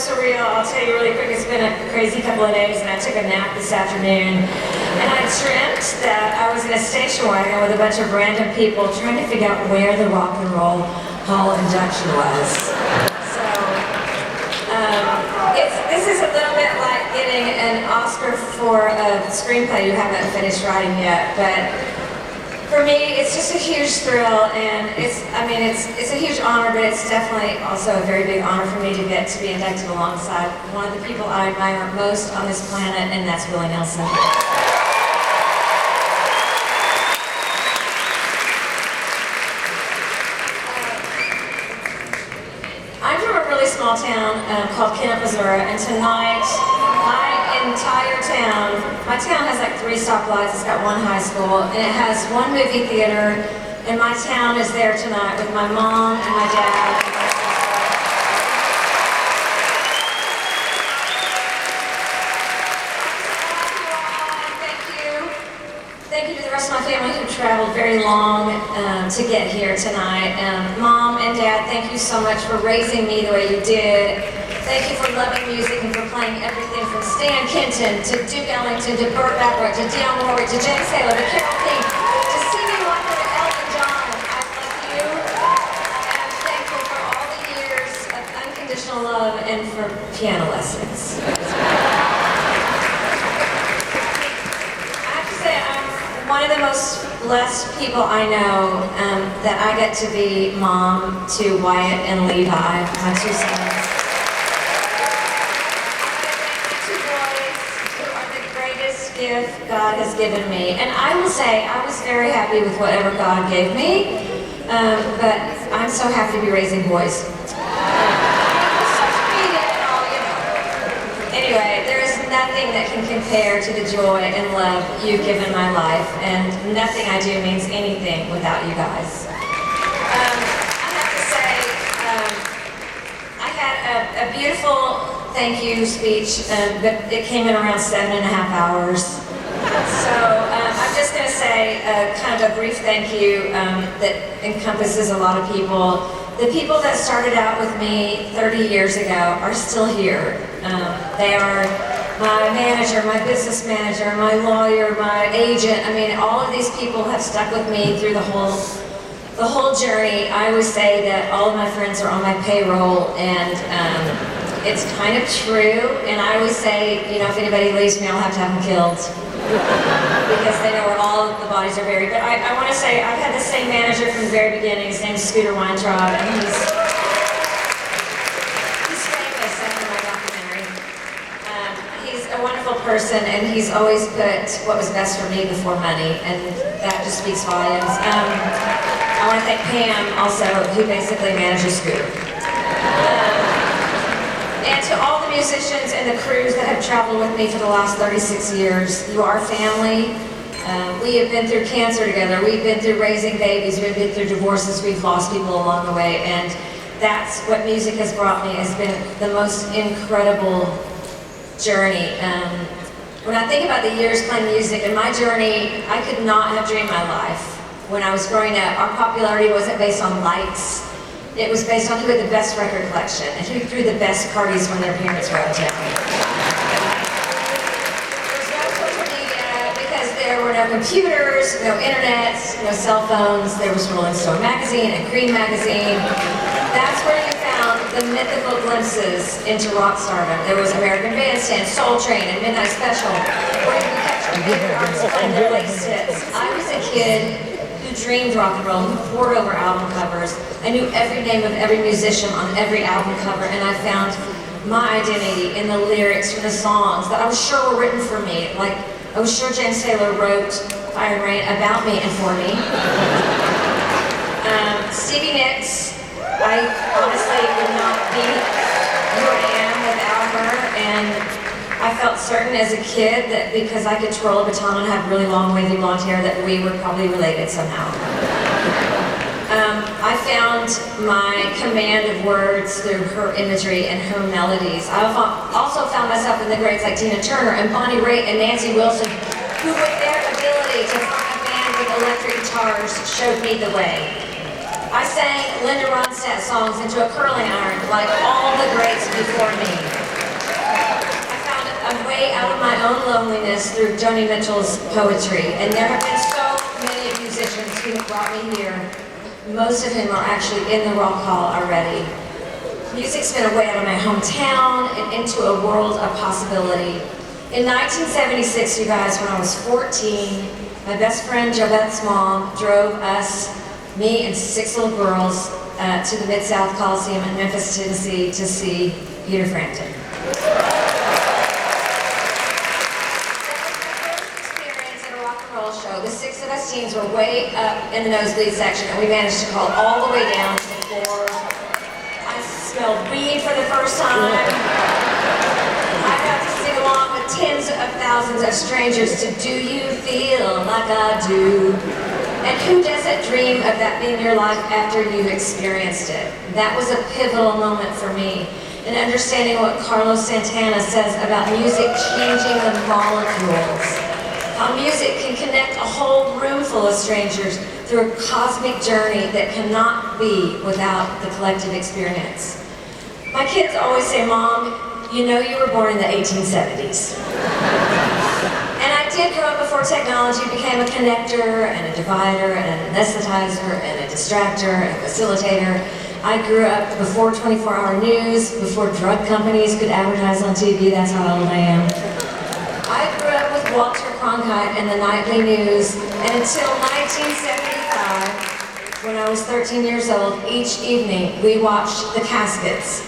surreal. I'll tell you really quick, it's been a crazy couple of days, and I took a nap this afternoon, and I dreamt that I was in a station wagon with a bunch of random people trying to figure out where the Rock and Roll Hall induction was. So, this is a little bit like getting an Oscar for a screenplay you haven't finished writing yet, but for me, it's just a huge thrill, and it's a huge honor, but it's definitely also a very big honor for me to get to be inducted alongside one of the people I admire most on this planet, and that's Willie Nelson. I'm from a really small town called Kennett, Missouri, and tonight, my town has like 3 stoplights, it's got 1 high school, and it has 1 movie theater, and my town is there tonight with my mom and my dad. Thank you to the rest of my family who traveled very long to get here tonight. Mom and Dad, thank you so much for raising me the way you did. Thank you for loving music and for playing everything from Stan Kenton to Duke Ellington to Burt Bacharach to Dionne Warwick to James Taylor to Carole King to Stevie Wonder to Elton John. I love you, and I'm thankful for all the years of unconditional love and for piano lessons. I have to say, I'm one of the most blessed people I know that I get to be mom to Wyatt and Levi, my 2 sons. Gift God has given me, and I will say I was very happy with whatever God gave me, but I'm so happy to be raising boys. Anyway, there is nothing that can compare to the joy and love you've given my life, and nothing I do means anything without you guys. I have to say, I had a beautiful thank you speech, but it came in around 7.5 hours. So I'm just going to say kind of a brief thank you that encompasses a lot of people. The people that started out with me 30 years ago are still here. They are my manager, my business manager, my lawyer, my agent. I mean, all of these people have stuck with me through the whole journey. I always say that all of my friends are on my payroll, and it's kind of true, and I always say, you know, if anybody leaves me, I'll have to have them killed. Because they know where all of the bodies are buried. But I want to say, I've had the same manager from the very beginning. His name is Scooter Weintraub, and he's famous after my documentary. He's a wonderful person, and he's always put what was best for me before money, and that just speaks volumes. I want to thank Pam, also, who basically manages Scooter. And to all the musicians and the crews that have traveled with me for the last 36 years, you are family. We have been through cancer together. We've been through raising babies. We've been through divorces. We've lost people along the way. And that's what music has brought me, has been the most incredible journey. When I think about the years playing music and my journey, I could not have dreamed my life. When I was growing up, our popularity wasn't based on likes. It was based on who had the best record collection and who threw the best parties when their parents were out of town. There was no social media because there were no computers, no internet, no cell phones. There was Rolling Stone magazine and Cream magazine. That's where you found the mythical glimpses into rock stardom. There was American Bandstand, Soul Train, and Midnight Special, where you could catch your favorite artists playing their latest hits. I was a kid who dreamed rock and roll, who pored over album covers. I knew every name of every musician on every album cover, and I found my identity in the lyrics from the songs that I was sure were written for me. Like, I was sure James Taylor wrote Fire and Rain about me and for me. Stevie Nicks, I honestly would not be who I am without her, and I felt certain as a kid that because I could twirl a baton and have really long wavy blonde hair that we were probably related somehow. I found my command of words through her imagery and her melodies. I also found myself in the greats like Tina Turner and Bonnie Raitt and Nancy Wilson, who with their ability to front a band with electric guitars showed me the way. I sang Linda Ronstadt songs into a curling iron like all the greats before me. way out of my own loneliness through Joni Mitchell's poetry. And there have been so many musicians who have brought me here, most of whom are actually in the Rock Hall already. Music's been a way out of my hometown and into a world of possibility. In 1976, you guys, when I was 14, my best friend JoBeth's mom drove us, me and 6 little girls, to the Mid-South Coliseum in Memphis, Tennessee to see Peter Frampton. Show. The 6 of us teens were way up in the nosebleed section, and we managed to crawl all the way down to the floor. I smelled weed for the first time. I got to sing along with tens of thousands of strangers to Do You Feel Like I Do? And who doesn't dream of that being your life after you've experienced it? That was a pivotal moment for me in understanding what Carlos Santana says about music changing the molecules. How music can connect a whole room full of strangers through a cosmic journey that cannot be without the collective experience. My kids always say, Mom, you know you were born in the 1870s. And I did grow up before technology became a connector and a divider and an anesthetizer and a distractor and a facilitator. I grew up before 24-hour news, before drug companies could advertise on TV. That's how old I am. I grew up with Walter Cronkite and the nightly news, and until 1975, when I was 13 years old, each evening we watched the caskets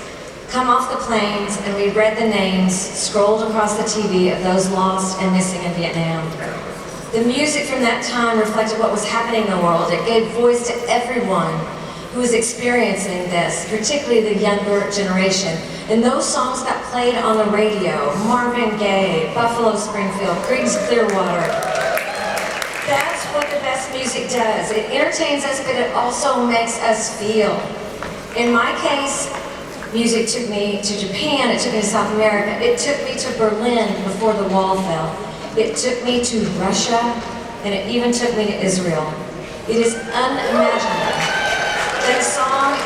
come off the planes and we read the names scrolled across the TV of those lost and missing in Vietnam. The music from that time reflected what was happening in the world. It gave voice to everyone who was experiencing this, particularly the younger generation. And those songs got played on the radio. Marvin Gaye, Buffalo Springfield, Creedence Clearwater. That's what the best music does. It entertains us, but it also makes us feel. In my case, music took me to Japan, it took me to South America, it took me to Berlin before the wall fell. It took me to Russia, and it even took me to Israel. It is unimaginable that a song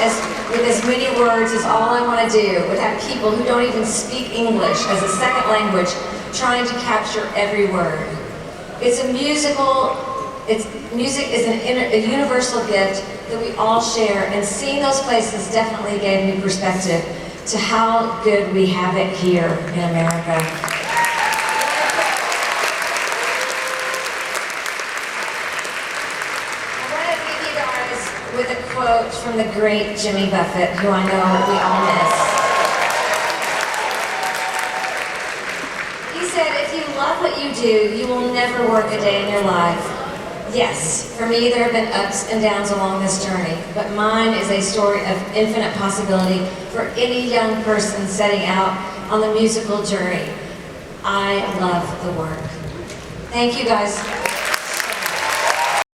with as many words as All I Want to Do would have people who don't even speak English as a second language trying to capture every word. Music is a universal gift that we all share, and seeing those places definitely gave me perspective to how good we have it here in America. I want to leave you guys with a quote from the great Jimmy Buffett, who I know we all miss. He said, if you love what you do, you will never work a day in your life. Yes, for me there have been ups and downs along this journey, but mine is a story of infinite possibility for any young person setting out on the musical journey. I love the work. Thank you guys.